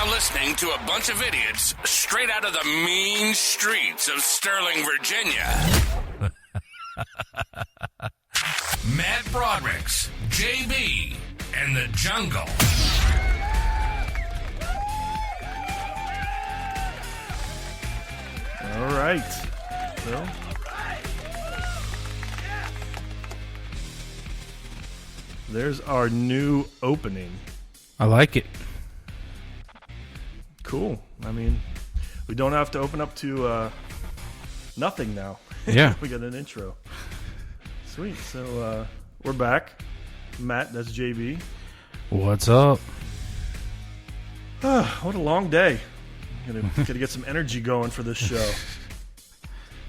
now listening to a bunch of idiots straight out of the mean streets of Sterling, Virginia. Matt Broderick's JB and the Jungle. All right. Well, there's our new opening. I like it. Cool. I mean, we don't have to open up to nothing now. Yeah. We got an intro. Sweet. So we're back. Matt, that's JB. What's up? What a long day. Gotta get some energy going for this show.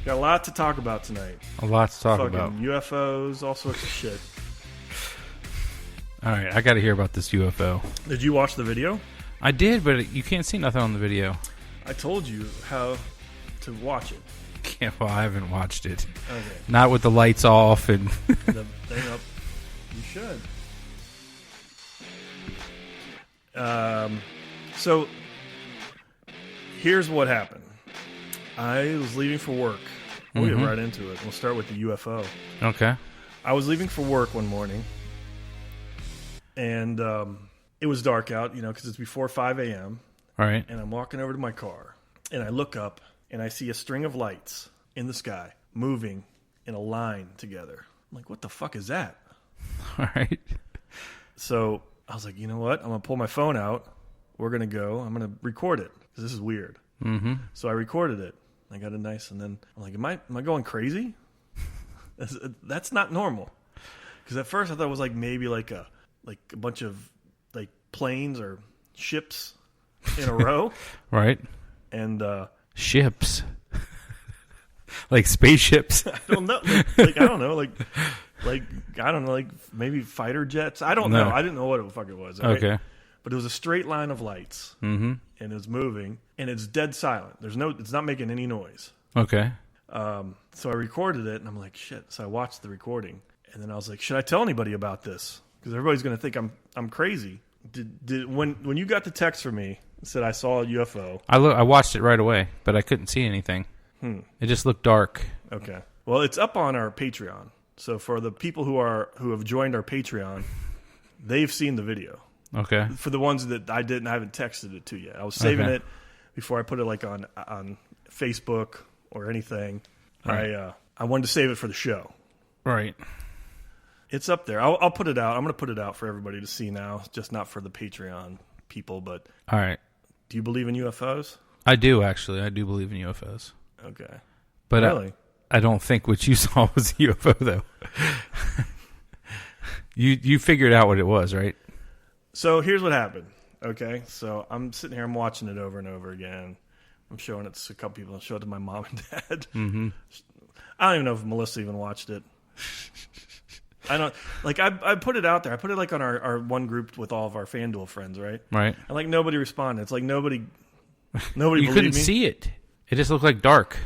Got a lot to talk about tonight. A lot to talk Fucking about. UFOs, all sorts of shit. All right, I got to hear about this UFO. Did you watch the video? I did, but you can't see nothing on the video. I told you how to watch it. Yeah, well, I haven't watched it. Okay. Not with the lights off and. The thing up. You should. So here's what happened. I was leaving for work. We'll get right into it. We'll start with the UFO. Okay. I was leaving for work one morning, and it was dark out, because it's before 5 a.m. All right. And I'm walking over to my car, and I look up, and I see a string of lights in the sky moving in a line together. I'm like, what the fuck is that? All right. So I was like, you know what? I'm going to pull my phone out. We're going to go. I'm going to record it because this is weird. Mm-hmm. So I recorded it. I got it nice, and then I'm like, am I going crazy? That's not normal. Because at first I thought it was like maybe like a bunch of like planes or ships in a row. Right. And ships. Like spaceships. I don't know. Like I don't know. Like I don't know. Like maybe fighter jets. I don't know. I didn't know what the fuck it was. Right? Okay. But it was a straight line of lights, and it was moving, and it's dead silent. It's not making any noise. Okay. So I recorded it, and I'm like, shit. So I watched the recording, and then I was like, should I tell anybody about this? Because everybody's going to think I'm crazy. When you got the text from me and said I saw a UFO, I watched it right away, but I couldn't see anything. It just looked dark. Okay. Well, it's up on our Patreon. So for the people who have joined our Patreon, they've seen the video. Okay. For the ones that I haven't texted it to yet. I was saving it before I put it like on Facebook or anything. Right. I wanted to save it for the show. Right. It's up there. I'll put it out. I'm going to put it out for everybody to see now, just not for the Patreon people. But all right. Do you believe in UFOs? I do, actually. I do believe in UFOs. Okay. But really? I don't think what you saw was a UFO, though. You figured out what it was, right? So here's what happened. Okay. So I'm sitting here. I'm watching it over and over again. I'm showing it to a couple people. I showed it to my mom and dad. Mm-hmm. I don't even know if Melissa even watched it. I don't like. I put it out there. I put it like on our one group with all of our FanDuel friends, right? Right. And like nobody responded. It's like nobody You believed couldn't me. see it. It just looked like dark.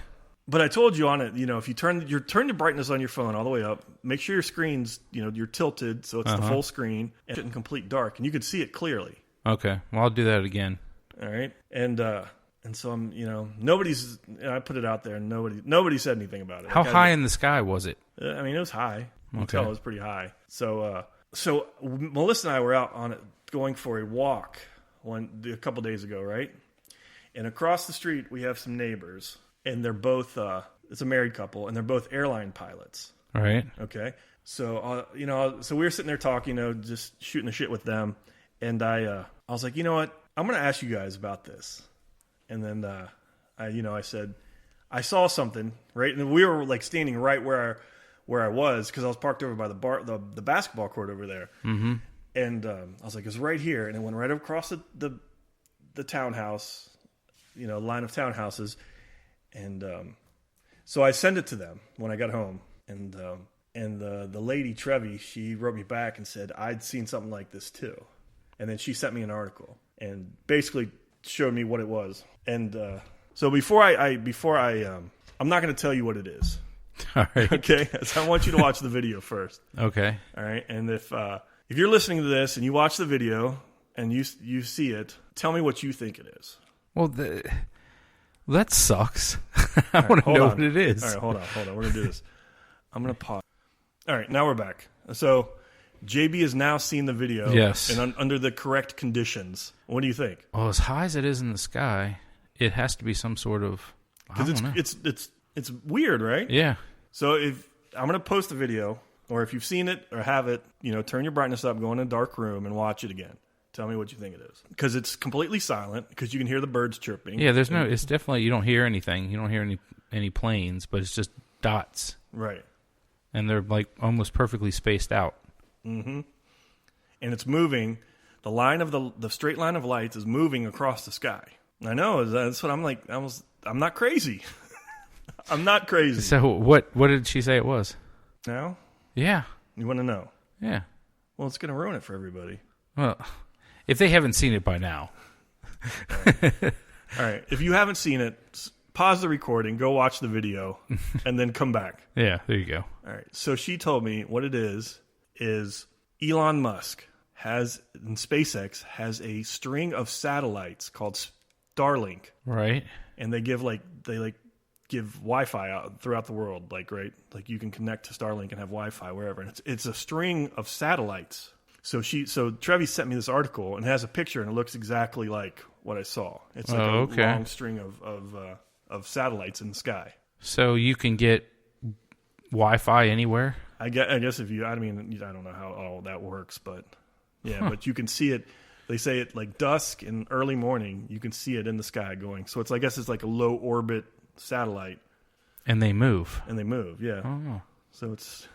But I told you on it. If you turn the brightness on your phone all the way up, make sure your screen's you're tilted so it's the full screen and in complete dark, and you could see it clearly. Okay. Well, I'll do that again. All right. And so I'm nobody's. I put it out there, and nobody said anything about it. How high in the sky was it? I mean, it was high. You can Okay. tell it was pretty high. So Melissa and I were out on it going for a walk a couple days ago, right? And across the street we have some neighbors, and they're both it's a married couple, and they're both airline pilots. All right. Okay. So so we were sitting there talking, just shooting the shit with them, and I was like, you know what? I'm going to ask you guys about this. And then I said I saw something, right? And we were like standing right where I was, because I was parked over by the basketball court over there. Mm-hmm. And I was like, it's right here. And it went right across the townhouse, line of townhouses. And so I sent it to them when I got home. And the lady, Trevi, she wrote me back and said, I'd seen something like this too. And then she sent me an article and basically showed me what it was. And so before I'm not going to tell you what it is. All right. Okay, so I want you to watch the video first. Okay. All right, and if you're listening to this and you watch the video and you see it, tell me what you think it is. Well, that sucks. I want to know what it is. All right, hold on. We're going to do this. I'm going to pause. All right, now we're back. So JB has now seen the video. Yes. And under the correct conditions. What do you think? Well, as high as it is in the sky, it has to be some sort of... Because it's weird, right? Yeah. So if I'm going to post the video, or if you've seen it or have it, turn your brightness up, go in a dark room, and watch it again. Tell me what you think it is. Because it's completely silent, because you can hear the birds chirping. Yeah, it's definitely, you don't hear anything. You don't hear any planes, but it's just dots. Right. And they're like almost perfectly spaced out. Mm-hmm. And it's moving. The line of the straight line of lights is moving across the sky. I know. That's what I'm like. I'm not crazy. I'm not crazy. So what did she say it was? Now? Yeah. You want to know? Yeah. Well, it's going to ruin it for everybody. Well, if they haven't seen it by now. All right. If you haven't seen it, pause the recording, go watch the video, and then come back. Yeah, there you go. All right. So she told me what it is Elon Musk in SpaceX has a string of satellites called Starlink. Right. And they give Wi-Fi out throughout the world, right? Like you can connect to Starlink and have Wi-Fi wherever. And it's a string of satellites. So Trevi sent me this article and it has a picture and it looks exactly like what I saw. It's like a long string of satellites in the sky. So you can get Wi-Fi anywhere? I guess I don't know how all that works, but yeah, but you can see it. They say it like dusk and early morning, you can see it in the sky going. So I guess it's like a low orbit satellite. And they move. Yeah. Oh. So it's...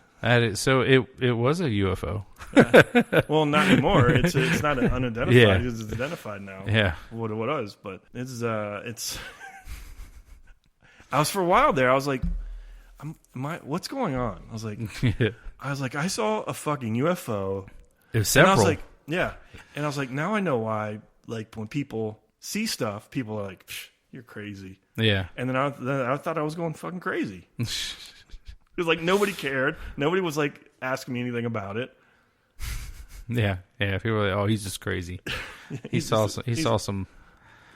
So it was a UFO. Well, not anymore. It's not unidentified. Yeah. It's identified now. Yeah. What it was, but it's I was for a while there. I was like, what's going on? I was like, I saw a fucking UFO. It was several. And I was like, yeah. And I was like, now I know why. Like when people see stuff, people are like, "You're crazy." Yeah. And then I thought I was going fucking crazy. It was like nobody cared. Nobody was like asking me anything about it. Yeah. People were like, "Oh, he's just crazy." He saw some.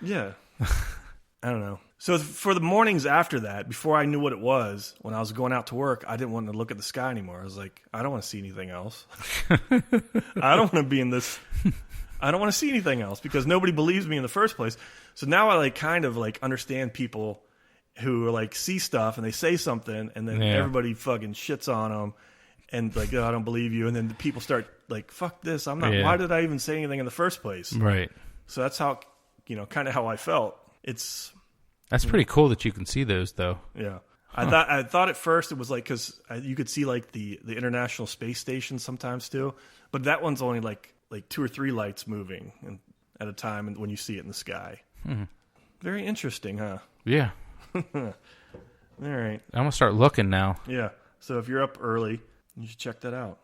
Yeah. I don't know. So for the mornings after that, before I knew what it was, when I was going out to work, I didn't want to look at the sky anymore. I was like, I don't want to see anything else. I don't want to be in this. I don't want to see anything else because nobody believes me in the first place. So now I kind of understand people who are see stuff and they say something and then everybody fucking shits on them and oh, I don't believe you. And then the people start fuck this. I'm not. Yeah. Why did I even say anything in the first place? Right. So that's how, kind of how I felt. That's pretty cool that you can see those though. Yeah. Huh. I thought at first it was because you could see the International Space Station sometimes too, but that one's only like 2 or 3 lights moving at a time when you see it in the sky. Mm-hmm. Very interesting, huh? Yeah. All right. I'm gonna start looking now. Yeah. So if you're up early, you should check that out.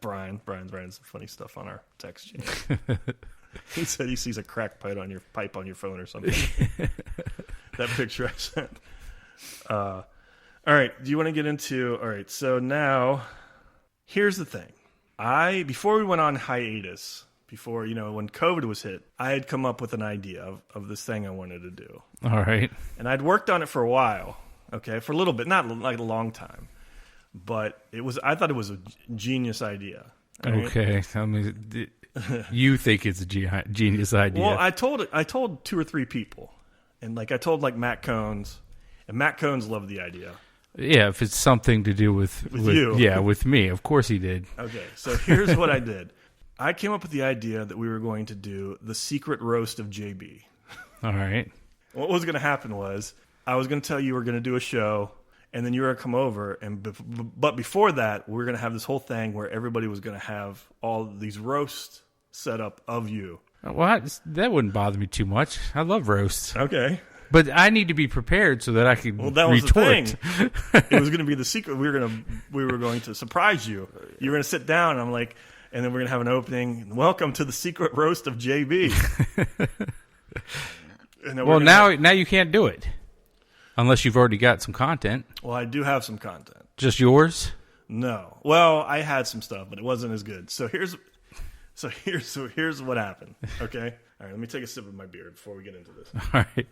Brian's some funny stuff on our text chain. He said he sees a cracked pipe on your phone or something. That picture I sent. All right. Do you want to get into? All right. So now, here's the thing. Before we went on hiatus, when COVID was hit, I had come up with an idea of this thing I wanted to do. All right. And I'd worked on it for a while. Okay, for a little bit, not like a long time, but I thought it was a genius idea. Right? Okay. I mean, you think it's a genius idea? Well, I told 2 or 3 people, and I told Matt Cones, and Matt Cones loved the idea. Yeah, if it's something to do with you. Yeah, with me. Of course he did. Okay, so here's what I did. I came up with the idea that we were going to do the secret roast of JB. All right. What was going to happen was I was going to tell you we're going to do a show, and then you were going to come over. But before that, we were going to have this whole thing where everybody was going to have all these roasts set up of you. Well, that wouldn't bother me too much. I love roasts. Okay. But I need to be prepared so that I can retort. Well, that was the thing. It was going to be the secret. We were going to surprise you. You were going to sit down, and I'm like, and then we're going to have an opening. Welcome to the secret roast of JB. Well, now you can't do it unless you've already got some content. Well, I do have some content. Just yours? No. Well, I had some stuff, but it wasn't as good. So So here's what happened. Okay, all right. Let me take a sip of my beer before we get into this. All right.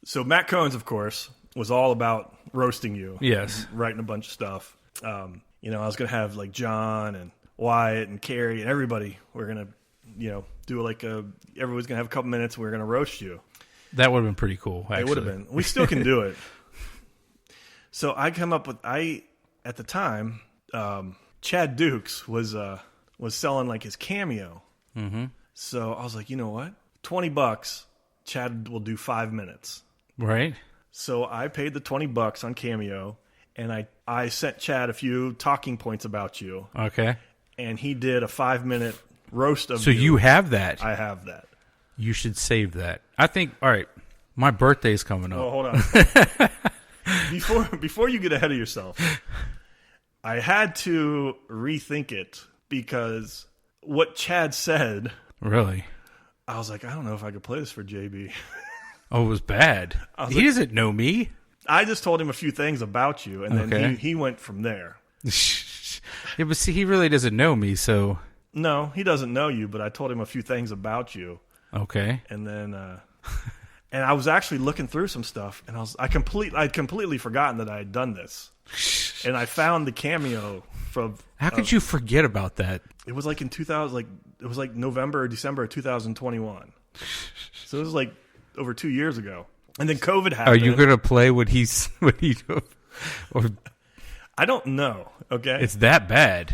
So Matt Cohen's, of course, was all about roasting you. Yes. Writing a bunch of stuff. You know, I was gonna have like John and Wyatt and Carrie and everybody. We're gonna, you know, do like everybody's gonna have a couple minutes. We're gonna roast you. That would have been pretty cool. Actually. It would have been. We still can do it. So I come up with at the time, Chad Dukes was selling like his Cameo. Mm-hmm. So I was like, you know what? $20. Chad will do 5 minutes. Right. So I paid the $20 on Cameo, and I sent Chad a few talking points about you. Okay. And he did a 5-minute roast of you. So you have that. I have that. You should save that. I think. All right. My birthday's coming up. Oh, hold on. Before you get ahead of yourself, I had to rethink it because what Chad said. Really? I was like, I don't know if I could play this for JB. Oh, it was bad. He doesn't know me. I just told him a few things about you, and then he went from there. Yeah, but see, he really doesn't know me, so. No, he doesn't know you, but I told him a few things about you. Okay. And then, and I was actually looking through some stuff, and I'd completely forgotten that I had done this. And I found the Cameo from. How could you forget about that? It was like in 2000, it was like November or December of 2021. So it was like over 2 years ago. And then COVID happened. Are you gonna play what he? Or I don't know. Okay, it's that bad.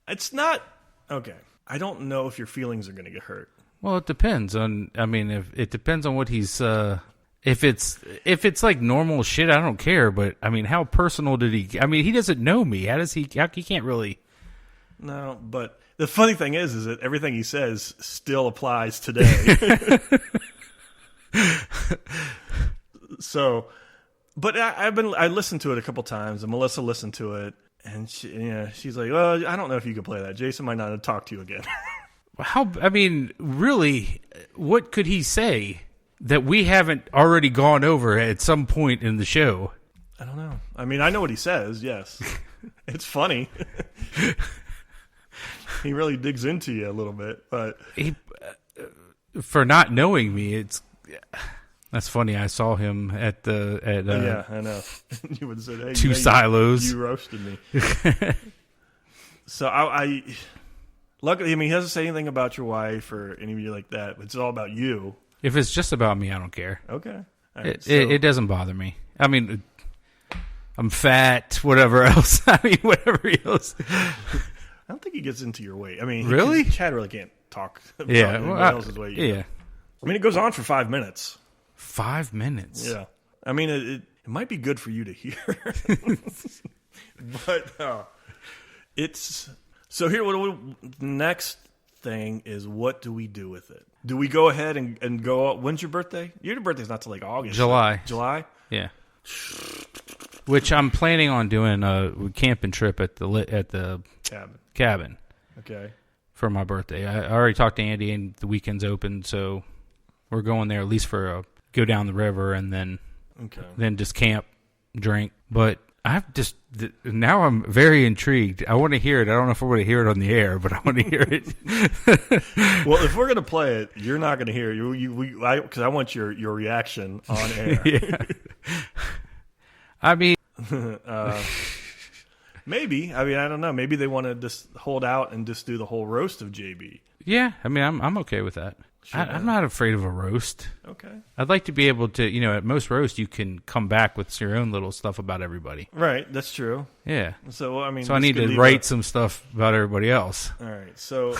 It's not okay. I don't know if your feelings are gonna get hurt. Well, it depends on. I mean, if it depends on what he's. If it's like normal shit, I don't care. But I mean, how personal did he? I mean, he doesn't know me. How does he? He can't really. No, but the funny thing is that everything he says still applies today. So, but I listened to it a couple times, and Melissa listened to it, and she's like, "Well, I don't know if you can play that. Jason might not talk to you again." How? I mean, really, what could he say that we haven't already gone over at some point in the show? I don't know. I mean, I know what he says. Yes, it's funny. He really digs into you a little bit, but for not knowing me, that's funny. I saw him at yeah, I know. You would say, "Hey, two silos." You roasted me. So I luckily, I mean, he doesn't say anything about your wife or any of you like that. But it's all about you. If it's just about me, I don't care. Okay, all right, it doesn't bother me. I mean, I'm fat. Whatever else. I mean, whatever else. I don't think he gets into your weight. I mean, really? Chad really can't talk about anybody else's weight. Yeah. I mean, it goes on for 5 minutes. 5 minutes? Yeah. I mean, it might be good for you to hear. But it's... So here, the next thing is, what do we do with it? Do we go ahead and go... When's your birthday? Your birthday's not till like August. July. July? Yeah. Which I'm planning on doing a camping trip at the cabin. Okay. For my birthday. I already talked to Andy, and the weekend's open, so we're going there at least for go down the river and then just camp, drink. But now I'm very intrigued. I want to hear it. I don't know if we're going to hear it on the air, but I want to hear it. Well, if we're going to play it, you're not going to hear it. Because I want your reaction on air. Yeah. I mean, maybe. I mean, I don't know. Maybe they want to just hold out and just do the whole roast of JB. Yeah, I mean, I'm okay with that. Sure, I'm not afraid of a roast. Okay. I'd like to be able to, at most roast, you can come back with your own little stuff about everybody. Right, that's true. Yeah. So, I mean... So I need to write some stuff about everybody else. All right, so...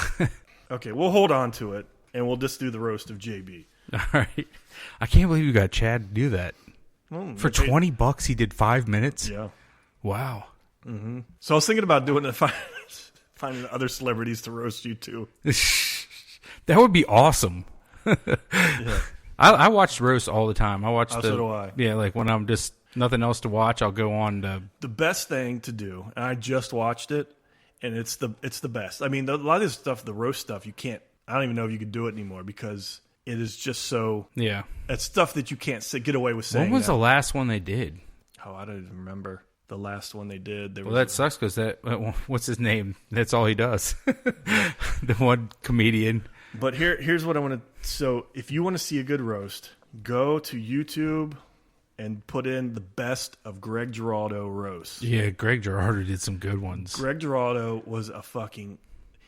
Okay, we'll hold on to it, and we'll just do the roast of JB. All right. I can't believe you got Chad to do that. For $20, he did 5 minutes? Yeah. Wow. Mm-hmm. So I was thinking about doing it, finding other celebrities to roast you too. That would be awesome. Yeah. I watch roast all the time. I watch so do I. Yeah, like when I'm just nothing else to watch, I'll go on to... The best thing to do, and I just watched it, and it's the best. I mean, a lot of this stuff, the roast stuff, you can't... I don't even know if you can do it anymore because it is just so... Yeah. It's stuff that you can't get away with saying. When was the last one they did? Oh, I don't even remember. the last one they did. Well, that sucks because what's his name? That's all he does. The one comedian. But here's what I want to. So if you want to see a good roast, go to YouTube and put in the best of Greg Giraldo roast. Yeah, Greg Giraldo did some good ones. Greg Giraldo was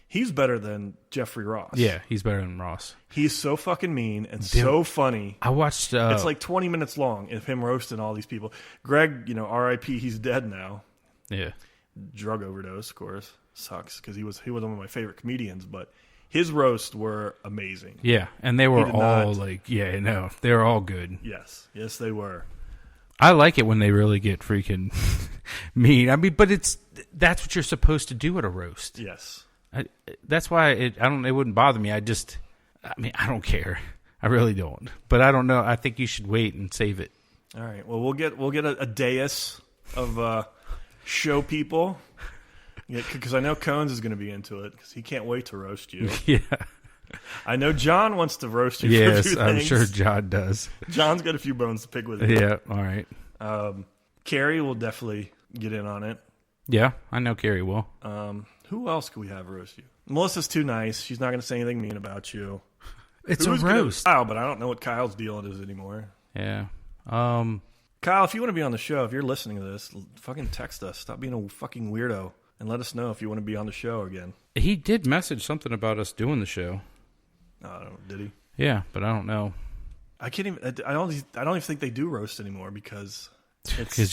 he's better than Jeffrey Ross. Yeah, he's better than Ross. He's so fucking mean and so funny. I watched... it's like 20 minutes long of him roasting all these people. Greg, R.I.P., he's dead now. Yeah. Drug overdose, of course. Sucks, because he was one of my favorite comedians, but his roasts were amazing. Yeah, and they were all they were all good. Yes, they were. I like it when they really get freaking mean. I mean, but that's what you're supposed to do at a roast. Yes. That's why it wouldn't bother me. I don't care. I really don't. But I don't know. I think you should wait and save it. All right. Well, we'll get a dais of show people. Yeah, because I know Cones is going to be into it because he can't wait to roast you. Yeah. I know John wants to roast you. Yes, for a few I'm things. Sure John does. John's got a few bones to pick with you. Yeah. All right. Carrie will definitely get in on it. Yeah, I know Carrie will. Who else could we have roast you? Melissa's too nice. She's not going to say anything mean about you. It's a roast. Kyle, but I don't know what Kyle's deal is anymore. Yeah. Kyle, if you want to be on the show, if you're listening to this, fucking text us. Stop being a fucking weirdo and let us know if you want to be on the show again. He did message something about us doing the show. Did he? Yeah, but I don't know. I can't even. I don't even think they do roast anymore because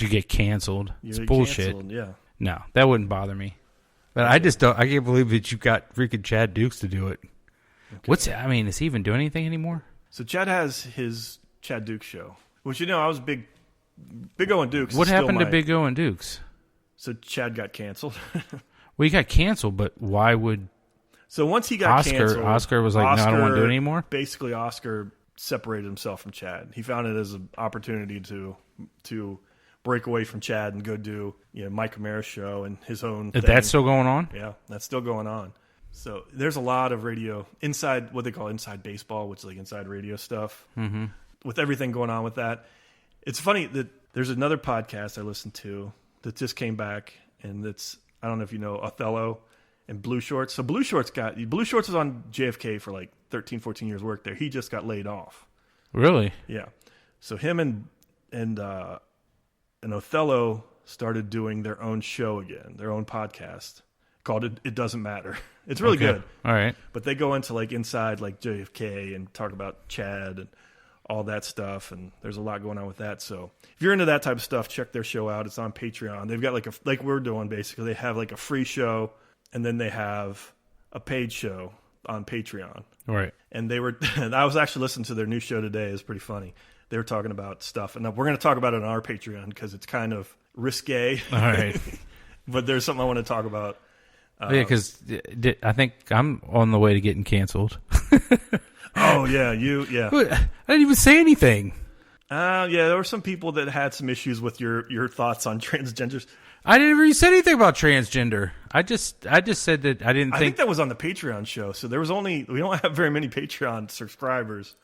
you get canceled. It's bullshit. Canceled, yeah. No, that wouldn't bother me. But I just don't. I can't believe that you got freaking Chad Dukes to do it. Okay. Is he even doing anything anymore? So Chad has his Chad Dukes show, which I was Big O and Dukes. What happened to Big O and Dukes? So Chad got canceled. Well, he got canceled, but why would? So once he got canceled, Oscar was like, "No, I don't want to do it anymore." Basically, Oscar separated himself from Chad. He found it as an opportunity to break away from Chad and go do Mike Amara's show and his own thing. That's still going on? Yeah, that's still going on. So there's a lot of radio inside what they call inside baseball, which is like inside radio stuff. Mm-hmm. With everything going on with that, it's funny that there's another podcast I listened to that just came back, and I don't know if you know Othello and Blue Shorts. So Blue Shorts was on JFK for like 13, 14 years work there. He just got laid off. Really? Yeah. So him and Othello started doing their own show again, their own podcast called It Doesn't Matter. It's really good. All right. But they go into like inside like JFK and talk about Chad and all that stuff, and there's a lot going on with that. So if you're into that type of stuff, check their show out. It's on Patreon. They've got like we're doing basically. They have like a free show, and then they have a paid show on Patreon. Right. And I was actually listening to their new show today. It's pretty funny. They were talking about stuff, and we're going to talk about it on our Patreon because it's kind of risque. All right. But there's something I want to talk about. Yeah, because I think I'm on the way to getting canceled. Oh, yeah, yeah. I didn't even say anything. Yeah, there were some people that had some issues with your thoughts on transgenders. I didn't even say anything about transgender. I just said that I didn't think... I think that was on the Patreon show, so we don't have very many Patreon subscribers.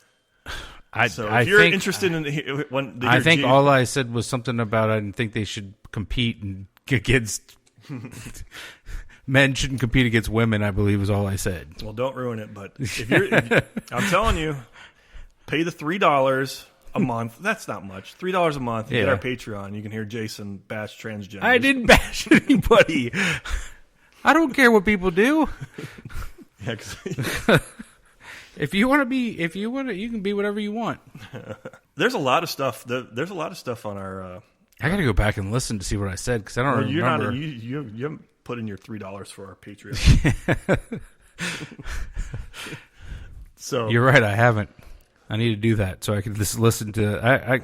If you're interested in I think all I said was something about I didn't think they should compete and against... Men shouldn't compete against women, I believe, is all I said. Well, don't ruin it, but I'm telling you, pay the $3 a month. That's not much. $3 a month. Get our Patreon. You can hear Jason bash transgenders. I didn't bash anybody. I don't care what people do. Yeah, if you want to, you can be whatever you want. There's a lot of stuff. There's a lot of stuff on our. I got to go back and listen to see what I said because I don't remember. You haven't put in your $3 for our Patreon. So you're right. I haven't. I need to do that so I can just listen to.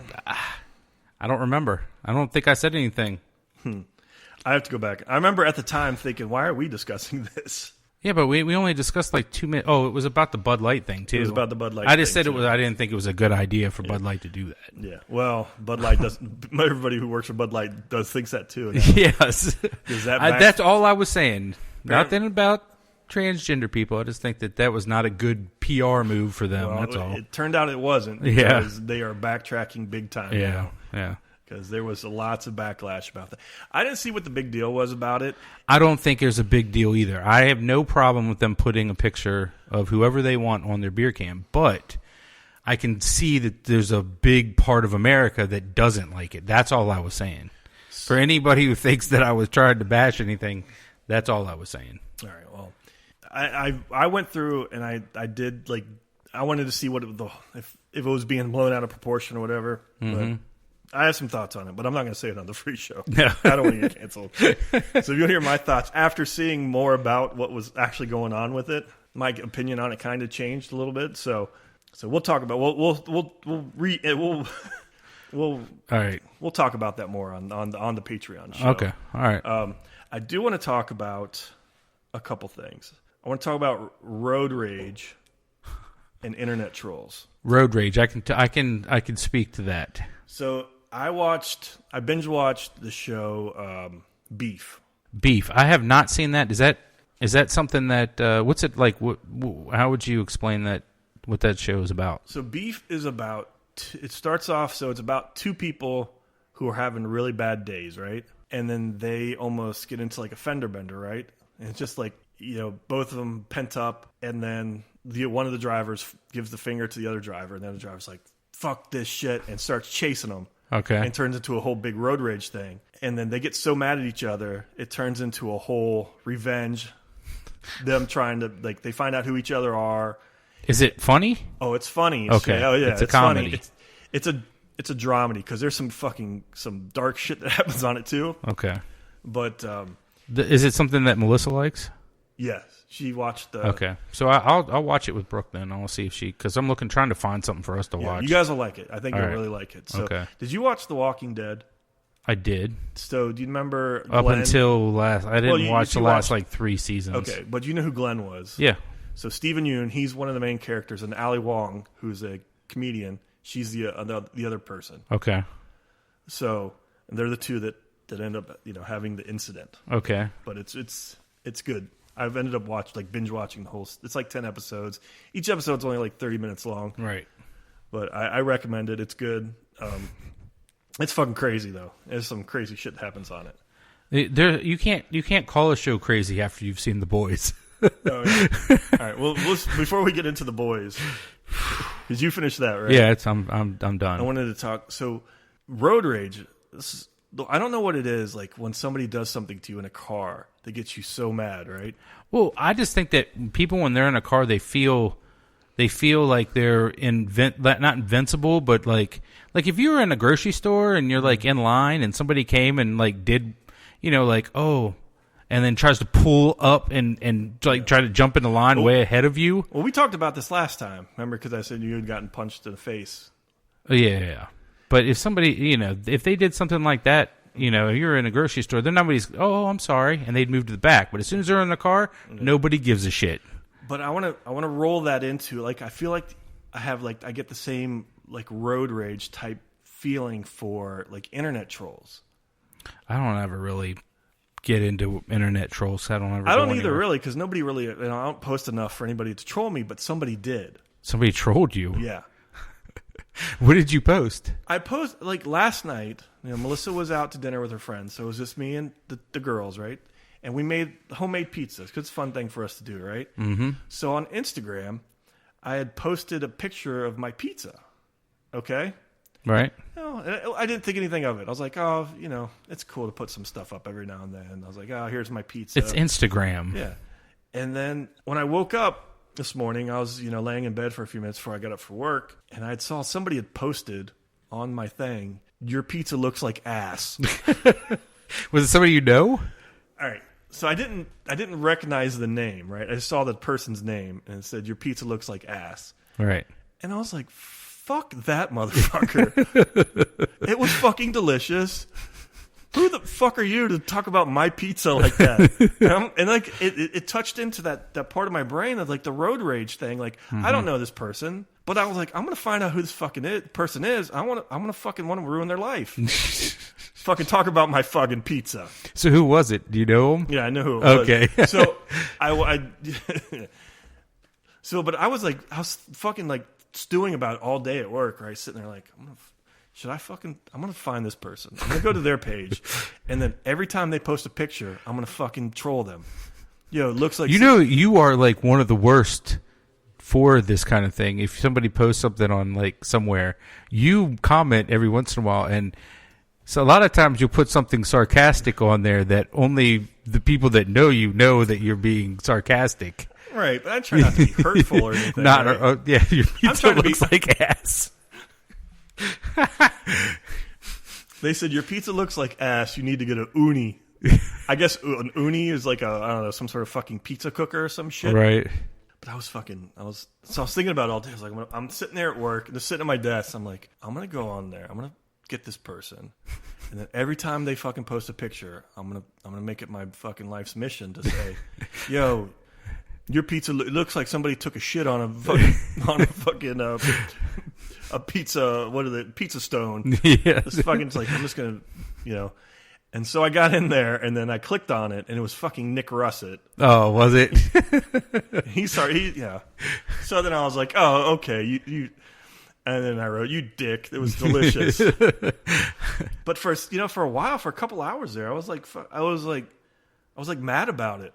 I don't remember. I don't think I said anything. I have to go back. I remember at the time thinking, why are we discussing this? Yeah, but we only discussed like 2 minutes. Oh, it was about the Bud Light thing too. It was about the Bud Light. I just said it was. I didn't think it was a good idea for Bud Light to do that. Yeah. Well, Bud Light doesn't. Everybody who works for Bud Light thinks that too. Yes. That's all I was saying. Nothing about transgender people. I just think that was not a good PR move for them. Well, that's all. It turned out it wasn't. Because they are backtracking big time. Yeah. Now. because there was lots of backlash about that. I didn't see what the big deal was about it. I don't think there's a big deal either. I have no problem with them putting a picture of whoever they want on their beer can, but I can see that there's a big part of America that doesn't like it. That's all I was saying. For anybody who thinks that I was trying to bash anything, that's all I was saying. All right, well, I went through and I did, like, I wanted to see what if it was being blown out of proportion or whatever. But I have some thoughts on it, but I'm not going to say it on the free show. No. I don't want to get canceled. So if you'll hear my thoughts after seeing more about what was actually going on with it, my opinion on it kind of changed a little bit. So we'll talk about we'll talk about that more on the Patreon show. Okay, all right. I do want to talk about a couple things. I want to talk about road rage and internet trolls. Road rage. I can speak to that. So I binge watched the show Beef. Beef. I have not seen that. Is that something that what's it like? How would you explain that? What that show is about? So Beef is about. It starts off so it's about two people who are having really bad days, right? And then they almost get into like a fender bender, right? And it's just like, both of them pent up, and then one of the drivers gives the finger to the other driver, and then the driver's like, fuck this shit, and starts chasing them. Okay. And turns into a whole big road rage thing. And then they get so mad at each other, it turns into a whole revenge. Them trying to, like, they find out who each other are. Is it funny? Oh, it's funny. Okay. Oh, yeah. It's a comedy. Funny. It's a dramedy because there's some dark shit that happens on it too. Okay. But is it something that Melissa likes? Yes, she watched. Okay, so I'll watch it with Brooke then. I'll see if because I'm trying to find something for us to watch. You guys will like it. I think you'll really like it. So, okay. Did you watch The Walking Dead? I did. So do you remember Glenn? Up until last? I didn't watch the last like 3 seasons. Okay, but you know who Glenn was? Yeah. So Stephen Yeun, he's one of the main characters, and Ali Wong, who's a comedian, she's the other person. Okay. So they're the two that end up having the incident. Okay. But it's good. I've ended up binge watching the whole. It's like 10 episodes. Each episode's only like 30 minutes long. Right. But I recommend it. It's good. It's fucking crazy though. There's some crazy shit that happens on it. You can't call a show crazy after you've seen The Boys. Oh, yeah. All right. Well, before we get into The Boys, because you finished that, right? Yeah, I'm done. I wanted to talk. So, road rage. I don't know what it is. Like when somebody does something to you in a car that gets you so mad, right? Well, I just think that people, when they're in a car, they feel like they're not invincible, but like if you were in a grocery store and you're like in line and somebody came and like did, and then tries to pull up and like try to jump in the line way ahead of you. Well, we talked about this last time. Remember, because I said you had gotten punched in the face. Yeah. But if somebody, if they did something like that, you're in a grocery store, then nobody's, I'm sorry, and they'd move to the back. But as soon as they're in the car, nobody gives a shit. But I want to roll that into, like, I feel like I get the same like road rage type feeling for like internet trolls. I don't ever really get into internet trolls. I don't either really, because nobody really. I don't post enough for anybody to troll me, but somebody did. Somebody trolled you. Yeah. What did you post? I posted like last night. Melissa was out to dinner with her friends, so it was just me and the girls, right? And we made homemade pizzas because it's a fun thing for us to do, right? Mm-hmm. So on Instagram, I had posted a picture of my pizza. Okay. Right. I didn't think anything of it. I was like, it's cool to put some stuff up every now and then. I was like, here's my pizza. It's Instagram. Yeah. And then when I woke up this morning, I was, laying in bed for a few minutes before I got up for work, and I saw somebody had posted on my thing, "Your pizza looks like ass." Was it somebody you know? All right. So I didn't recognize the name, right? I just saw the person's name, and it said, "Your pizza looks like ass." Right. And I was like, fuck that motherfucker. It was fucking delicious. Who the fuck are you to talk about my pizza like that? And like it touched into that part of my brain of like the road rage thing. Like, I don't know this person, but I was like, I'm gonna find out who this fucking person is. I'm gonna fucking want to ruin their life. Fucking talk about my fucking pizza. So who was it? Do you know him? Yeah, I know who it was. Okay. So but I was fucking like stewing about it all day at work, right? Sitting there like, I'm going to find this person. I'm going to go to their page. And then every time they post a picture, I'm going to fucking troll them. Yo, it looks like... you are like one of the worst for this kind of thing. If somebody posts something on like somewhere, you comment every once in a while. And so a lot of times you'll put something sarcastic on there that only the people that know you know that you're being sarcastic. Right, but I try not to be hurtful or anything. Yeah, your pizza looks like ass. They said your pizza looks like ass. You need to get an uni. I guess an uni is like I don't know, some sort of fucking pizza cooker or some shit. Right. But I was thinking about it all day. I was like, I'm sitting there at work, just sitting at my desk. I'm like, I'm gonna go on there. I'm gonna get this person, and then every time they fucking post a picture, I'm gonna make it my fucking life's mission to say, yo. Your pizza looks like somebody took a shit on a fucking a pizza. What are they? Pizza stone. Yeah. It's fucking. It's like I'm just gonna, And so I got in there, and then I clicked on it, and it was fucking Nick Russett. Oh, was it? Yeah. So then I was like, oh, okay, you. And then I wrote, "You dick." It was delicious. But for a while, for a couple hours there, I was like mad about it.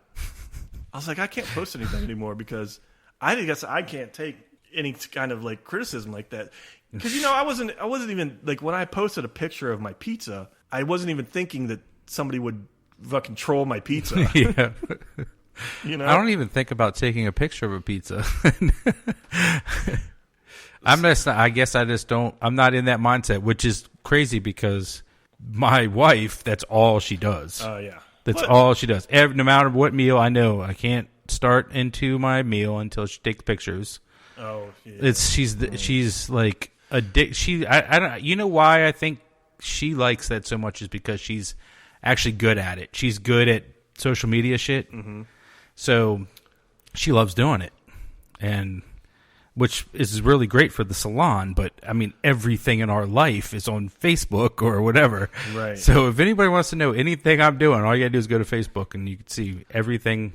I was like, I can't post anything anymore because I guess I can't take any kind of like criticism like that. Because I wasn't even like when I posted a picture of my pizza, I wasn't even thinking that somebody would fucking troll my pizza. Yeah. I don't even think about taking a picture of a pizza. I'm not in that mindset, which is crazy because my wife, that's all she does. Oh yeah. That's all she does. No matter what meal, I know I can't start into my meal until she takes pictures. Oh, yeah. She's like I don't. You know why I think she likes that so much is because she's actually good at it. She's good at social media shit. Mm-hmm. So she loves doing it, and which is really great for the salon. But I mean, everything in our life is on Facebook or whatever. Right. So if anybody wants to know anything I'm doing, all you gotta do is go to Facebook and you can see everything.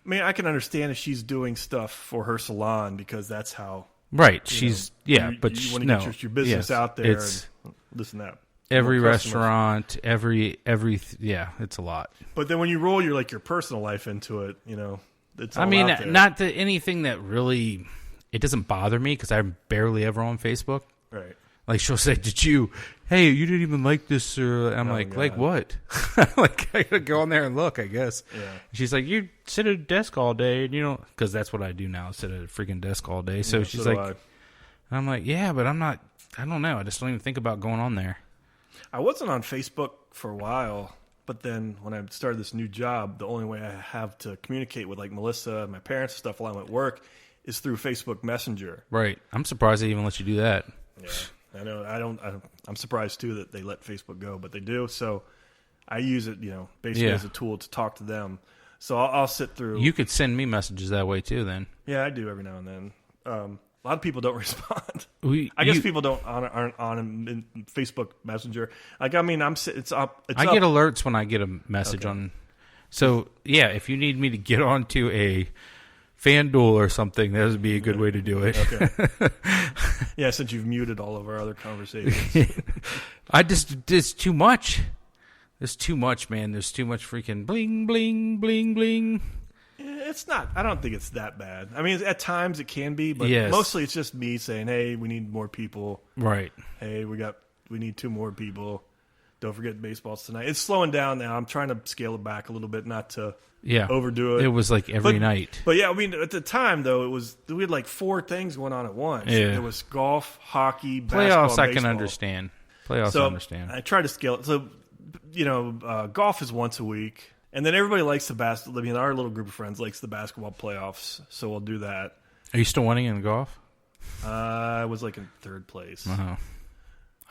I mean, I can understand if she's doing stuff for her salon because that's how. Right. She's you want to get your business out there. It's, and listen up. Every restaurant, yeah, it's a lot. But then when you roll your personal life into it, it's all I mean, out there. not anything that really. It doesn't bother me because I'm barely ever on Facebook. Right. Like she'll say, you didn't even like this, or I'm like what? Like I gotta go on there and look, I guess. Yeah. She's like, you sit at a desk all day, and because that's what I do now, sit at a freaking desk all day. So she's like, I'm like, yeah, but I'm not. I don't know. I just don't even think about going on there. I wasn't on Facebook for a while, but then when I started this new job, the only way I have to communicate with like Melissa and my parents and stuff while I'm at work is through Facebook Messenger. Right. I'm surprised they even let you do that. Yeah, I know. I'm surprised too that they let Facebook go, but they do. So I use it, basically as a tool to talk to them. So I'll sit through. You could send me messages that way too, then. Yeah, I do every now and then. A lot of people don't respond. I guess people aren't on in Facebook Messenger. Like, I mean, it's up. I get alerts when I get a message on. So yeah, if you need me to get onto a FanDuel or something, that would be a good way to do it. Okay. Yeah, since you've muted all of our other conversations. It's too much. There's too much, man. There's too much freaking bling, bling, bling, bling. It's not. I don't think it's that bad. I mean, at times it can be, but yes. Mostly it's just me saying, "Hey, we need more people." Right. Hey, we need 2 more people. Don't forget baseball's tonight. It's slowing down now. I'm trying to scale it back a little bit, not to overdo it. It was like every night. But yeah, I mean, at the time though, we had like 4 things going on at once. Yeah. It was golf, hockey, basketball, playoffs. I baseball. can understand. Playoffs, I understand. I try to scale it. So, golf is once a week. And then everybody likes the basketball. I mean, our little group of friends likes the basketball playoffs, so we'll do that. Are you still winning in golf? I was like in 3rd place. Uh-huh.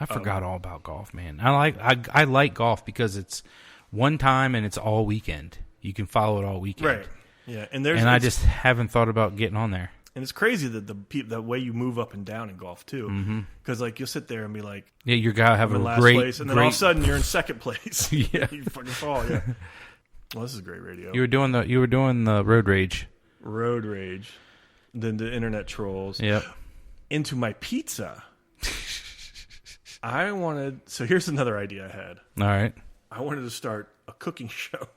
I forgot all about golf, man. I like golf because it's one time and it's all weekend. You can follow it all weekend. Right. Yeah, and I just haven't thought about getting on there. And it's crazy that the way you move up and down in golf too, because like you'll sit there and be like, yeah, you're gonna have a last great place, and then all of a sudden you're in 2nd place. Yeah, you fucking fall. Yeah. Well, this is great radio. You were doing the road rage. Road rage. Then the internet trolls. Yep. Into my pizza. So here's another idea I had. All right. I wanted to start a cooking show.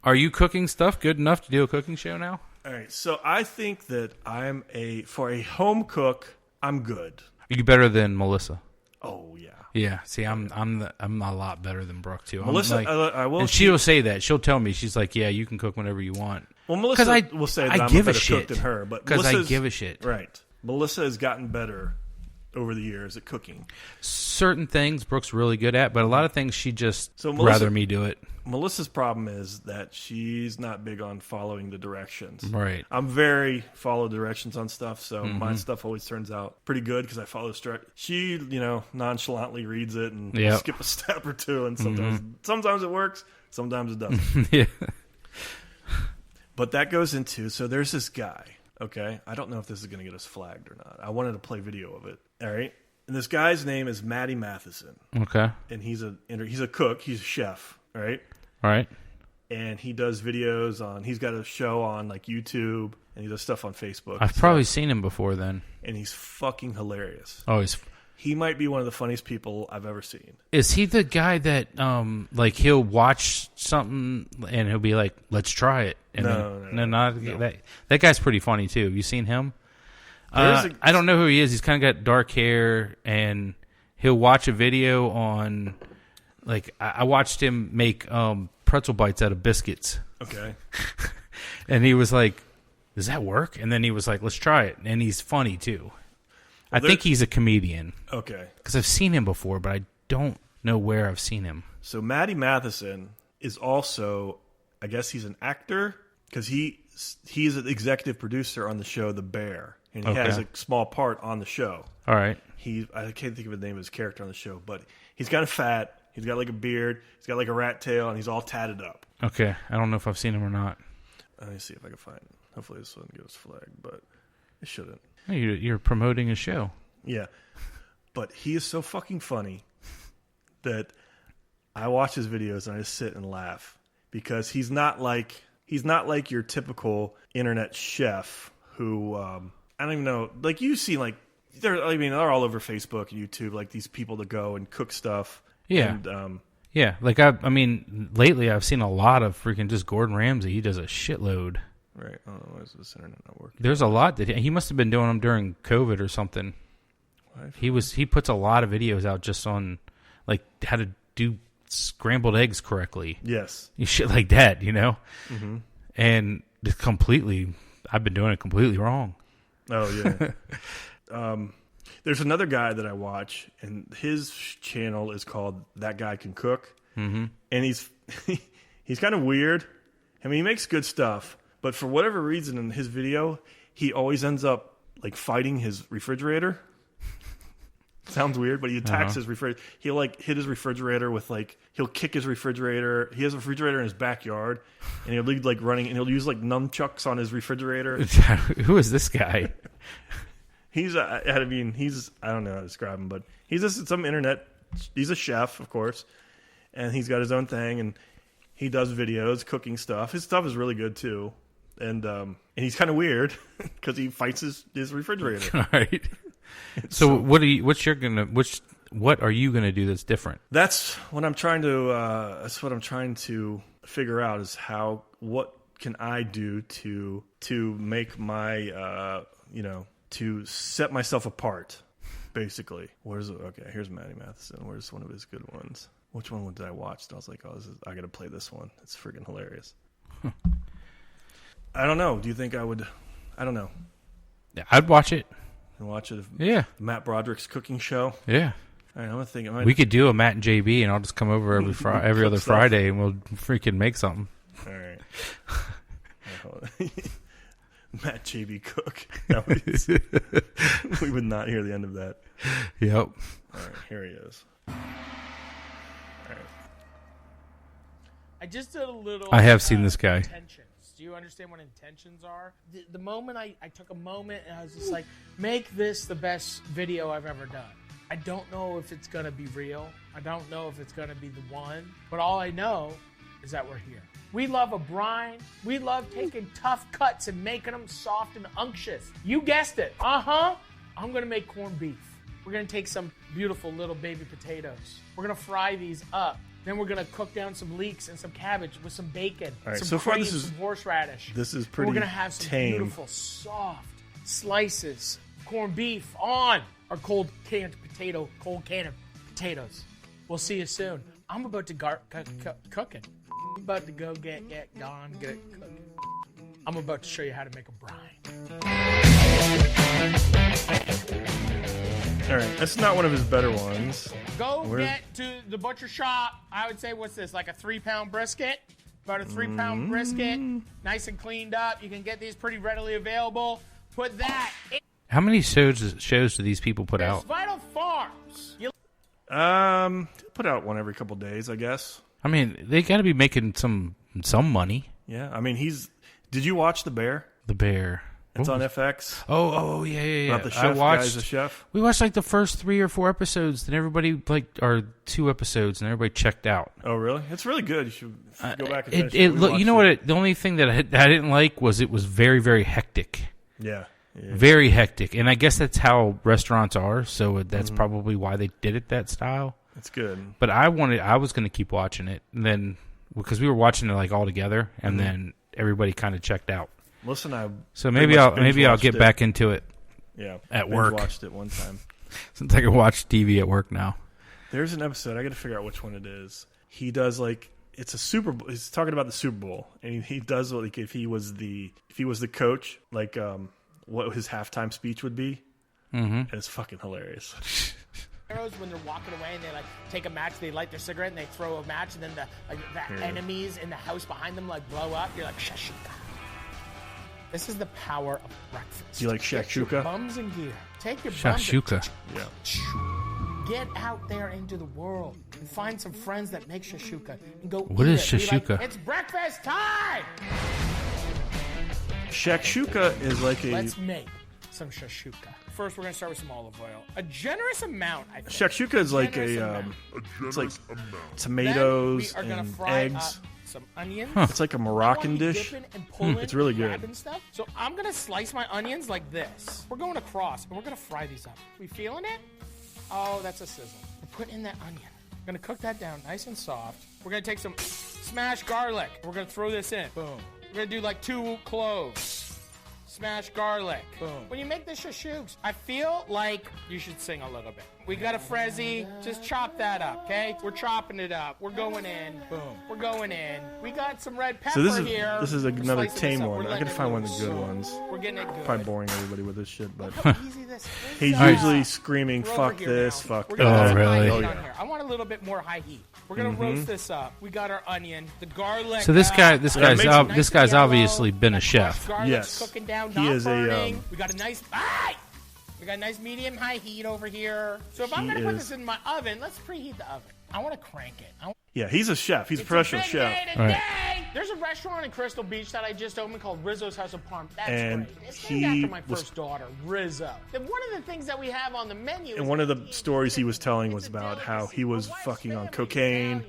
Are you cooking stuff good enough to do a cooking show now? All right. So I think that for a home cook, I'm good. Are you better than Melissa? Oh yeah. Yeah. See, I'm a lot better than Brooke too. Melissa, I will. And she'll say that. She'll tell me. She's like, yeah, you can cook whenever you want. Well, Melissa will say that I'm a better cook than her, but because I give a shit. Right. Melissa has gotten better over the years at cooking. Certain things Brooke's really good at, but a lot of things she just rather me do it. Melissa's problem is that she's not big on following the directions. Right. I'm very follow directions on stuff, so my stuff always turns out pretty good because I follow the She, nonchalantly reads it and skip a step or two, and sometimes it works, sometimes it doesn't. Yeah. But that goes into, so there's this guy, okay? I don't know if this is going to get us flagged or not. I wanted to play video of it, all right? And this guy's name is Matty Matheson. Okay. And he's a cook, he's a chef, all right? All right. And he does videos he's got a show on like YouTube, and he does stuff on Facebook. I've probably seen him before then. And he's fucking hilarious. Oh, he might be one of the funniest people I've ever seen. Is he the guy that he'll watch something and he'll be like, let's try it? And no. That guy's pretty funny too. Have you seen him? I don't know who he is. He's kind of got dark hair, and he'll watch a video on, like, I watched him make pretzel bites out of biscuits. Okay. And he was like, does that work? And then he was like, let's try it. And he's funny too. I think he's a comedian. Okay. Because I've seen him before, but I don't know where I've seen him. So Matty Matheson is also, I guess he's an actor, because he's an executive producer on the show The Bear. And he has a small part on the show. All right. I can't think of the name of his character on the show, but he's kind of fat. He's got like a beard. He's got like a rat tail, and he's all tatted up. Okay. I don't know if I've seen him or not. Let me see if I can find it. Hopefully this doesn't get us flagged, but it shouldn't. Hey, you're promoting a show. Yeah. But he is so fucking funny that I watch his videos and I just sit and laugh, because he's not like your typical internet chef who I don't even know, like you see, like they're all over Facebook and YouTube, like these people that go and cook stuff. Yeah. And, yeah, like lately I've seen a lot of freaking just Gordon Ramsay. He does a shitload. Right. Oh, why is this internet not working? There's a lot that he must have been doing them during COVID or something. He puts a lot of videos out just on like how to do scrambled eggs correctly. Yes. Shit like that, Mm-hmm. And I've been doing it completely wrong. Oh yeah. There's another guy that I watch, and his channel is called That Guy Can Cook. Mm-hmm. And he's kind of weird. I mean, he makes good stuff, but for whatever reason in his video, he always ends up like fighting his refrigerator. Sounds weird, but he attacks his refrigerator. He'll like hit his refrigerator with he'll kick his refrigerator. He has a refrigerator in his backyard, and he'll be like running, and he'll use like nunchucks on his refrigerator. Who is this guy? He's I don't know how to describe him, but he's just some internet. He's a chef, of course, and he's got his own thing, and he does videos, cooking stuff. His stuff is really good too, and he's kind of weird because he fights his refrigerator. All right. So what are you gonna do that's different? That's what I'm trying to figure out is what can I do to make my to set myself apart, basically. Here's Matty Matheson. Where's one of his good ones? Which one did I watch? And I was like, I got to play this one. It's friggin' hilarious. I don't know. Do you think I would? I don't know. Yeah, I'd watch it. And watch it. Yeah. Matt Broderick's cooking show. Yeah. All right, I'm thinking. We could do a Matt and JB, and I'll just come over every other Friday, and we'll freaking make something. All right. Matt JB Cook. We would not hear the end of that. Yep. All right, here he is. All right. I just did a little. I have seen this guy. Intentions. Do you understand what intentions are? The moment I took a moment and I was just like, make this the best video I've ever done. I don't know if it's going to be real. I don't know if it's going to be the one. But all I know is that we're here. We love a brine. We love taking tough cuts and making them soft and unctuous. You guessed it. I'm going to make corned beef. We're going to take some beautiful little baby potatoes. We're going to fry these up. Then we're going to cook down some leeks and some cabbage with some bacon, All right, some so far cream, this is some horseradish. This is And pretty we're going to have some tame. beautiful, soft slices of corned beef on our cold can of potatoes. We'll see you soon. I'm about to cooking. I'm about to go get cooking. I'm about to show you how to make a brine. All right, that's not one of his better ones. Go get to the butcher shop. I would say, what's this, like a 3-pound brisket? About a 3-pound brisket, nice and cleaned up. You can get these pretty readily available. Put that in. How many shows do these people put out? Vital Farms. Put out one every couple days, I guess. I mean, they got to be making some money. Yeah, I mean, Did you watch The Bear? The Bear. It's on FX. Oh, yeah. About the chef, guy's a chef. We watched like the first 3 or 4 episodes, and everybody or 2 episodes, and everybody checked out. Oh, really? It's really good. You should go back and finish it. You know what? The only thing that I didn't like was it was very, very hectic. Yeah. Very hectic, and I guess that's how restaurants are. So that's probably why they did it that style. It's good. But I was going to keep watching it, and then because we were watching it like all together, and then everybody kind of checked out. Listen, maybe I'll get back into it. Yeah, at work. Watched it one time. Since I can watch TV at work now. There's an episode. I got to figure out which one it is. He does it's a Super Bowl. He's talking about the Super Bowl, and he does like if he was the coach, like what his halftime speech would be. And it's fucking hilarious. When they're walking away and they like take a match, they light their cigarette and they throw a match, and then the enemies in the house behind them like blow up. You're like shashuka. This is the power of breakfast. Do you like shakshuka? Get your bums in gear. Take your shakshuka. Yeah. Get out there into the world and find some friends that make shashuka and go. What is shakshuka? Like, it's breakfast time. Shakshuka is like a. Let's make some shashuka. First, we're going to start with some olive oil. A generous amount, I think. Shakshuka is like it's like tomatoes and eggs. Some onions. It's like a Moroccan dish. It's really good. So I'm going to slice my onions like this. We're going across, and we're going to fry these up. We feeling it? Oh, that's a sizzle. We're putting in that onion. We're going to cook that down nice and soft. We're going to take some smashed garlic. We're going to throw this in. Boom. We're going to do like 2 cloves. Smashed garlic. Boom. When you make the shashooks, I feel like you should sing a little bit. We got a Frezzy. Just chop that up, okay? We're chopping it up. We're going in. Boom. We're going in. We got some red pepper here. This is another tame one. I gotta find one of the good ones. We're getting it good. Probably boring everybody with this shit, but Look how easy this is. he's usually screaming, "Fuck this, fuck that." Oh, really? Oh, yeah. I want a little bit more high heat. We're gonna roast this up. We got our onion, the garlic. So this guy's obviously been a chef. Yes, cooking down, he is burning. We got a nice. We got a nice medium high heat over here. So if I'm gonna put this in my oven, let's preheat the oven. I want to crank it. Yeah, he's a chef. He's a professional chef. Right. There's a restaurant in Crystal Beach that I just opened called Rizzo's House of Parm. That's and great. It's named after my first daughter, Rizzo. And one of the things that we have on the menu. And one of the stories he was telling was about how he was fucking on cocaine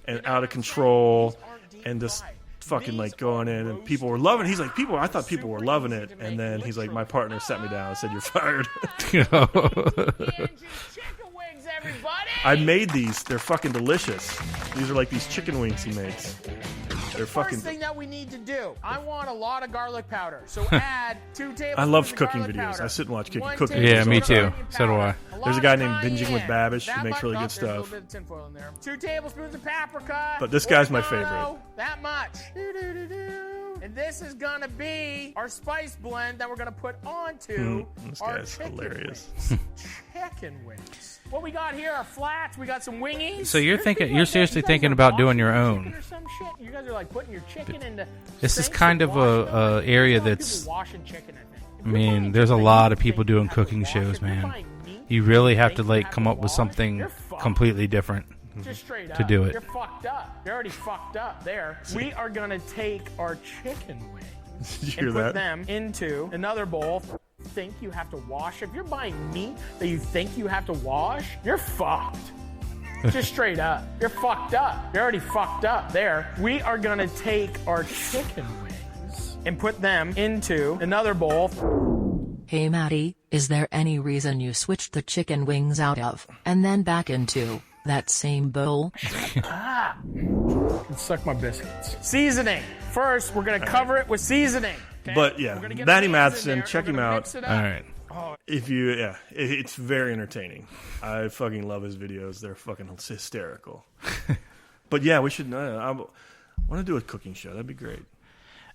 and out of control, and just fucking like going in, and people were loving it. He's like, I thought people were loving it, and then he's like, my partner sat me down and said, "You're fired." I made these. They're fucking delicious. These are like these chicken wings he makes. They're fucking. First thing that we need to do, I want a lot of garlic powder. So add 2 tablespoons. I love of cooking garlic videos. powder. I sit and watch cooking Yeah, videos. me all the time. too. So do I. There's a guy named Binging with Babish who makes really good There's a little stuff. bit of tinfoil in there. 2 tablespoons of paprika. But this guy's my oregano, favorite. That much. And this is gonna be our spice blend that we're gonna put onto This our guy's chicken hilarious. wings. Chicken wings. What we got here are flats. We got some wingies. So you're seriously thinking about doing your own. Or some shit. You guys are like putting your chicken into. This is sinks kind and of washing a them. area People that's. washing chicken, I think. If I you're mean, buying there's a chicken lot that of people you doing have to cooking wash, shows, if you're man. buying meat You really have to that you like come up with wash, something you're fucked. completely different. Just straight to up. do it. You're fucked up. You're already fucked up there. We are gonna take our chicken wings Did you and hear put that? them into another bowl. Think you have to wash. If you're buying meat that you think you have to wash, you're fucked. Just straight up. You're fucked up. You're already fucked up there. We are gonna take our chicken wings and put them into another bowl. Hey Maddie, is there any reason you switched the chicken wings out of, and then back into, that same bowl? Suck my biscuits. Seasoning. First, we're going to cover it with seasoning. Okay? But yeah, Matty Matheson, check him out. All right. If you, it's very entertaining. I fucking love his videos. They're fucking hysterical. But yeah, we should. I want to do a cooking show. That'd be great.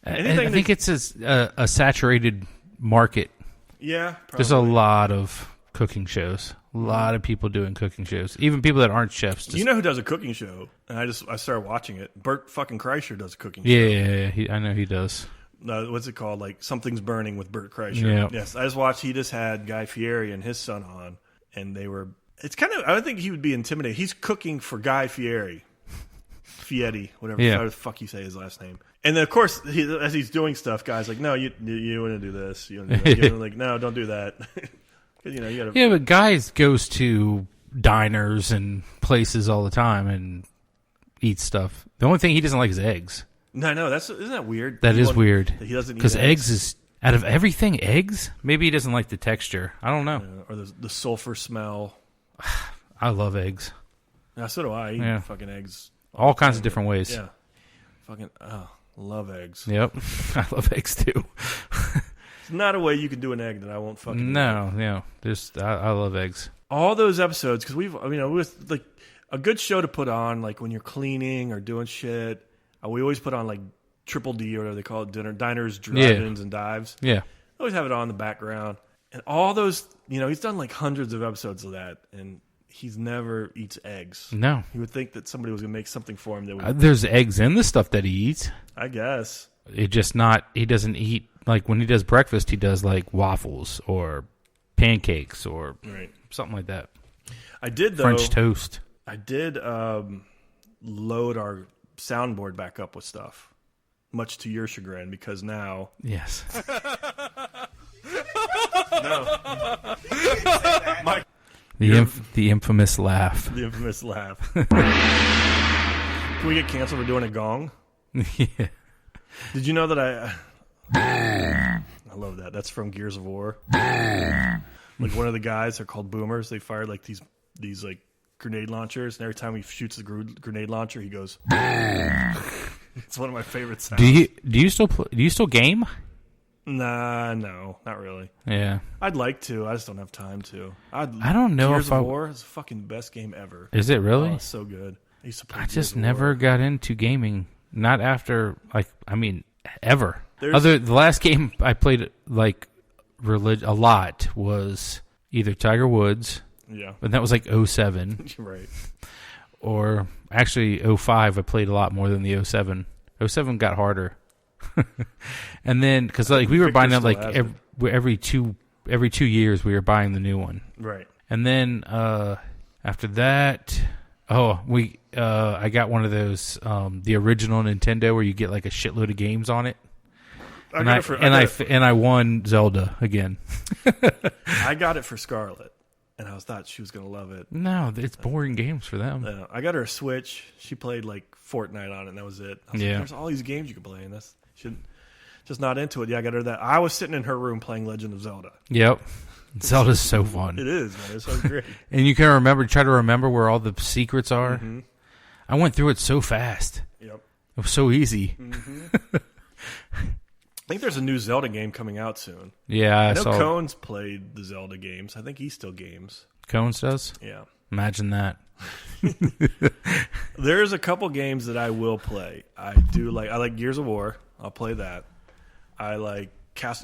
I think it's a saturated market. Yeah, probably. There's a lot of cooking shows. A lot of people doing cooking shows. Even people that aren't chefs. You know who does a cooking show? And I started watching it. Bert fucking Kreischer does a cooking show. Yeah. I know he does. What's it called? Like Something's Burning with Bert Kreischer. Yeah. Yes, I just watched. He just had Guy Fieri and his son on, and they were. It's kind of. I don't think he would be intimidated. He's cooking for Guy Fieri, whatever the fuck you say his last name. And then of course, as he's doing stuff, guys like, no, you want to do this. You want to do that. You're like, no, don't do that. You know, you gotta. Yeah, but Guy goes to diners and places all the time and eats stuff. The only thing he doesn't like is eggs. No, isn't that weird? That is weird. That he doesn't eat because eggs is out of everything. Eggs? Maybe he doesn't like the texture. I don't know. Or the sulfur smell. I love eggs. Yeah, so do I. I eat fucking eggs. All kinds of different ways. Yeah. Fucking love eggs. Yep. I love eggs too. It's not a way you can do an egg that I won't fucking. No. I love eggs. All those episodes because with like a good show to put on, like when you're cleaning or doing shit. We always put on like Triple D or whatever they call it, diners, drive-ins, and dives. Yeah. Always have it on in the background. And all those, he's done like hundreds of episodes of that, and he's never eats eggs. No. You would think that somebody was going to make something for him that would. There's eggs in the stuff that he eats. I guess. He doesn't eat, like when he does breakfast, he does like waffles or pancakes or something like that. I did, though. French toast. I did load our soundboard back up with stuff, much to your chagrin, because now yes the infamous laugh. Can we get canceled for doing a gong? Yeah. Did you know that I love that. That's from Gears of War. Like one of the guys, they're called boomers, they fired like these like grenade launchers, and every time he shoots the grenade launcher, he goes. It's one of my favorite sounds. Do you still game? Nah, no, not really. Yeah, I'd like to. I just don't have time to. I don't know Gears if of War is the fucking best game ever. Is it really? Oh, it's so good. I used to play. I just never got into gaming. Not after ever. The last game I played like a lot was either Tiger Woods. Yeah. But that was like 07. Right. Or actually 05, I played a lot more than the 07. 07 got harder. And then, because like we were buying that like every 2 years, we were buying the new one. Right. And then after that, I got one of those, the original Nintendo where you get like a shitload of games on it. I won Zelda again. I got it for Scarlett. And I thought she was going to love it. No, it's boring games for them. I got her a Switch. She played like Fortnite on it, and that was it. I was like, there's all these games you can play, and she's just not into it. Yeah, I got her that. I was sitting in her room playing Legend of Zelda. Yep. Zelda's so fun. It is, man. It's so great. And you can try to remember where all the secrets are. Mm-hmm. I went through it so fast. Yep. It was so easy. Mm-hmm. I think there's a new Zelda game coming out soon. Yeah, I know Cone's played the Zelda games. I think he still games. Cone's does? Yeah. Imagine that. There's a couple games that I will play. I like Gears of War. I'll play that. I like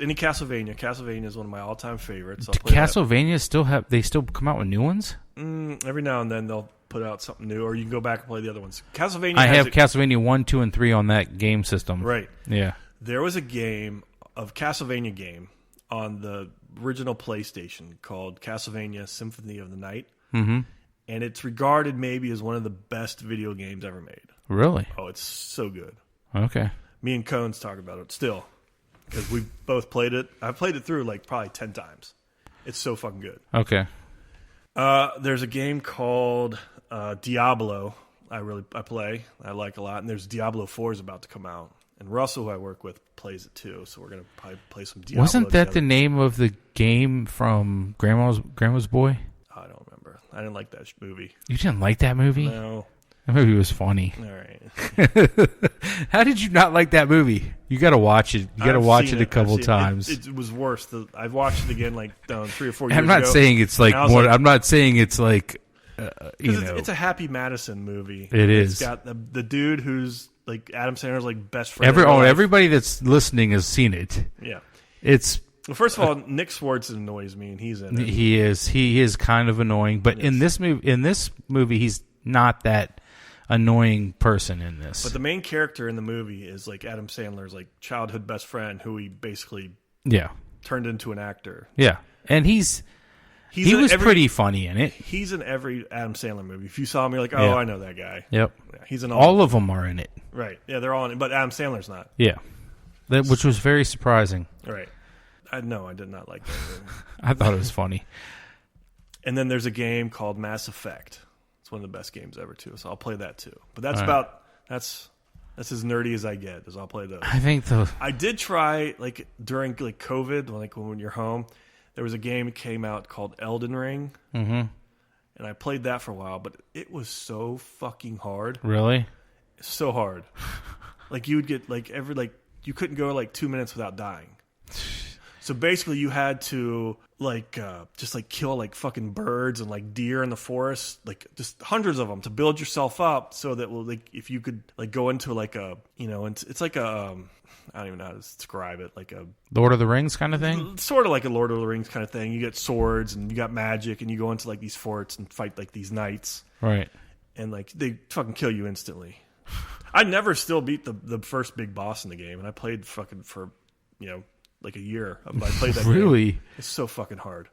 any Castlevania. Castlevania is one of my all-time favorites. I'll play Castlevania they still come out with new ones? Every now and then they'll put out something new, or you can go back and play the other ones. Castlevania. I have Castlevania 1, 2, and 3 on that game system. Right. Yeah. There was a Castlevania game on the original PlayStation called Castlevania Symphony of the Night. Mm-hmm. And it's regarded maybe as one of the best video games ever made. Really? Oh, it's so good. Okay. Me and Cones talk about it still because we both played it. I've played it through like probably 10 times. It's so fucking good. Okay. There's a game called Diablo. I like a lot. And there's Diablo 4 is about to come out. And Russell, who I work with, plays it too. So we're gonna probably play some Diablo. Wasn't that together. the name of the game from Grandma's Boy? I don't remember. I didn't like that movie. You didn't like that movie? No. That movie was funny. All right. How did you not like that movie? You got to watch it. You got to watch it a couple times. It was worse. I've watched it again like 3 or 4 years ago. I'm not saying it's like more. I'm not saying it's like it's a Happy Madison movie. It is. It's got the dude who's like Adam Sandler's like best friend. Everybody that's listening has seen it. Yeah. It's well, first of all, Nick Swartz annoys me, and he's in it. He is kind of annoying, but in this movie, he's not that annoying person in this. But the main character in the movie is like Adam Sandler's like childhood best friend, who he basically turned into an actor. Yeah, and he was pretty funny in it. He's in every Adam Sandler movie. If you saw him, you're like, oh, I know that guy. Yep. Yeah, he's in all of them are in it. Right. Yeah, they're all in it, but Adam Sandler's not. Yeah, which was very surprising. Right. I did not like that movie. I thought it was funny. And then there's a game called Mass Effect. It's one of the best games ever too. So I'll play that too. But that's that's as nerdy as I get. Is I'll play those. I did try like during like COVID, when you're home. There was a game that came out called Elden Ring, and I played that for a while. But it was so fucking hard. Really? So hard. Like you would get you couldn't go like 2 minutes without dying. So basically, you had to just kill like fucking birds and like deer in the forest, like just hundreds of them to build yourself up, so that if you could like go into like a it's like a I don't even know how to describe it, like a Lord of the Rings kind of thing, sort of like a Lord of the Rings kind of thing. You get swords and you got magic, and you go into like these forts and fight like these knights, right? And like they fucking kill you instantly. I never still beat the first big boss in the game, and I played fucking for like a year. I played that really? Game. It's so fucking hard.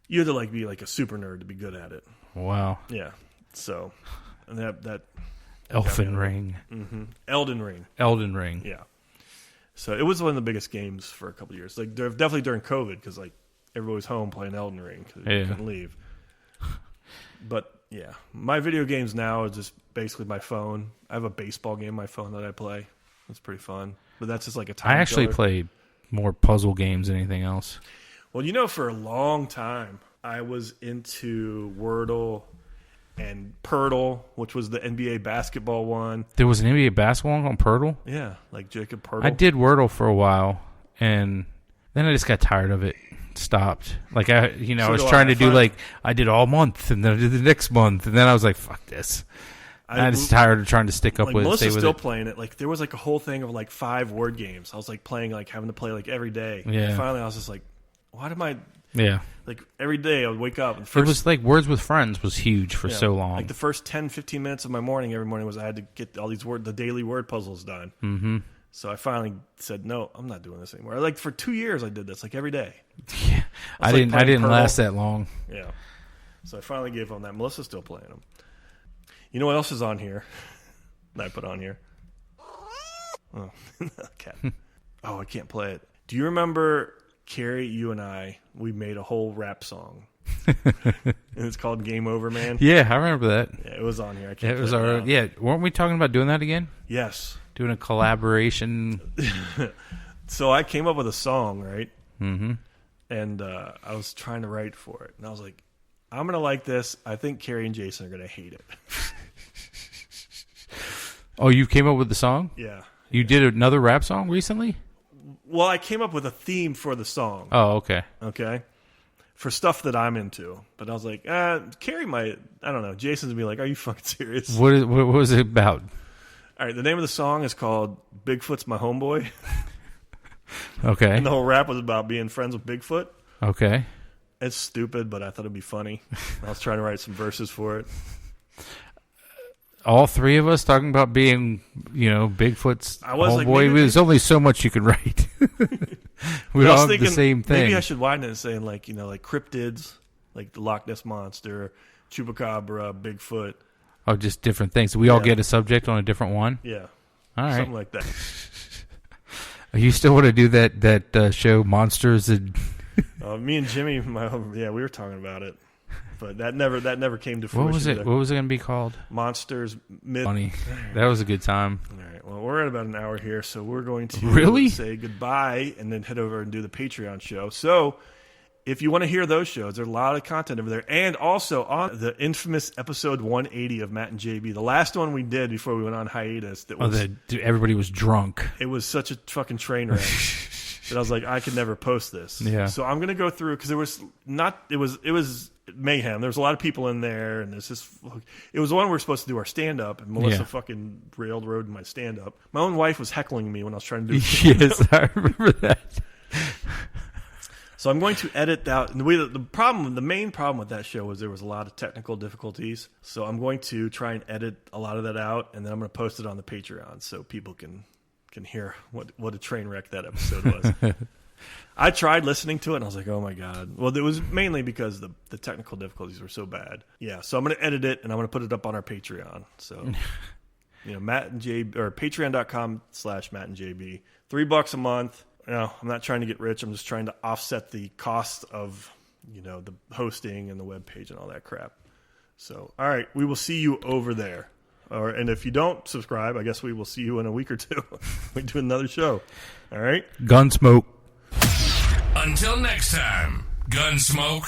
You had to like be like a super nerd to be good at it. Wow. Yeah. So, and that Elden Ring. Mm-hmm. Elden Ring. Elden Ring. Yeah. So it was one of the biggest games for a couple of years. Like definitely during COVID, because like everybody was home playing Elden Ring because you couldn't leave. But yeah, my video games now is just basically my phone. I have a baseball game on my phone that I play. It's pretty fun. But that's just like a time I actually killer. play more puzzle games than anything else. Well, for a long time, I was into Wordle and Purtle, which was the NBA basketball one. There was an NBA basketball one on Purtle? Yeah, like Jacob Purtle. I did Wordle for a while, and then I just got tired of it. Stopped. Like, I was trying to do, I did all month, and then I did the next month, and then I was like, fuck this. I'm just tired of trying to stick up with it. Melissa's still playing it. Like there was like a whole thing of like 5 word games. I was like playing, like having to play like every day. Yeah. And finally, I was just like, why am I? Yeah. Like every day, I would wake up. And it was like Words with Friends was huge for so long. Like the first 10, 15 minutes of my morning every morning was I had to get all these the daily word puzzles done. Mm-hmm. So I finally said, no, I'm not doing this anymore. Like for 2 years, I did this like every day. Yeah. I didn't last that long. Yeah. So I finally gave on that. Melissa's still playing them. You know what else is on here? That I put on here. Oh, cat. Oh, I can't play it. Do you remember, Carrie, you and I, we made a whole rap song. And it's called Game Over Man? Yeah, I remember that. Yeah, it was on here. I can't it was our, yeah, weren't we talking about doing that again? Yes. Doing a collaboration. So I came up with a song, right? Mm-hmm. And I was trying to write for it. And I was like, I'm going to like this. I think Carrie and Jason are going to hate it. Oh, you came up with the song? Yeah. You did another rap song recently? Well, I came up with a theme for the song. Oh, okay. Okay. For stuff that I'm into. But I was like, Carrie might, I don't know. Jason's going to be like, are you fucking serious? What was it about? All right. The name of the song is called Bigfoot's My Homeboy. Okay. And the whole rap was about being friends with Bigfoot. Okay. It's stupid, but I thought it'd be funny. I was trying to write some verses for it. All three of us talking about being, Bigfoot's homeboy. Like, there's only so much you can write. We all have the same thing. Maybe I should widen it and say like cryptids, like the Loch Ness Monster, Chupacabra, Bigfoot. Oh, just different things. We all get a subject on a different one? Yeah. All right. Something like that. You still want to do that show, Monsters? And Me and Jimmy, we were talking about it. But that never came to fruition. What was it? What was it going to be called? Monsters Myth. Funny. That was a good time. All right. Well, we're at about an hour here, so we're going to say goodbye and then head over and do the Patreon show. So if you want to hear those shows, there's a lot of content over there. And also on the infamous episode 180 of Matt and JB, the last one we did before we went on hiatus. Everybody was drunk. It was such a fucking train wreck that I was like, I could never post this. Yeah. So I'm going to go through because it was mayhem. There was a lot of people in there, and it was the one we were supposed to do our stand-up, and Melissa fucking railroaded my stand-up. My own wife was heckling me when I was trying to do it. Yes, I remember that. So I'm going to edit out. And the main problem with that show was there was a lot of technical difficulties. So I'm going to try and edit a lot of that out, and then I'm going to post it on the Patreon so people can hear what a train wreck that episode was. I tried listening to it, and I was like, oh, my God. Well, it was mainly because the technical difficulties were so bad. Yeah, so I'm going to edit it, and I'm going to put it up on our Patreon. So, Matt and JB, or patreon.com/MattandJB. $3 a month. I'm not trying to get rich. I'm just trying to offset the cost of, the hosting and the webpage and all that crap. So, all right, we will see you over there. And if you don't subscribe, I guess we will see you in a week or two. We do another show. All right? Gunsmoke. Until next time, Gunsmoke.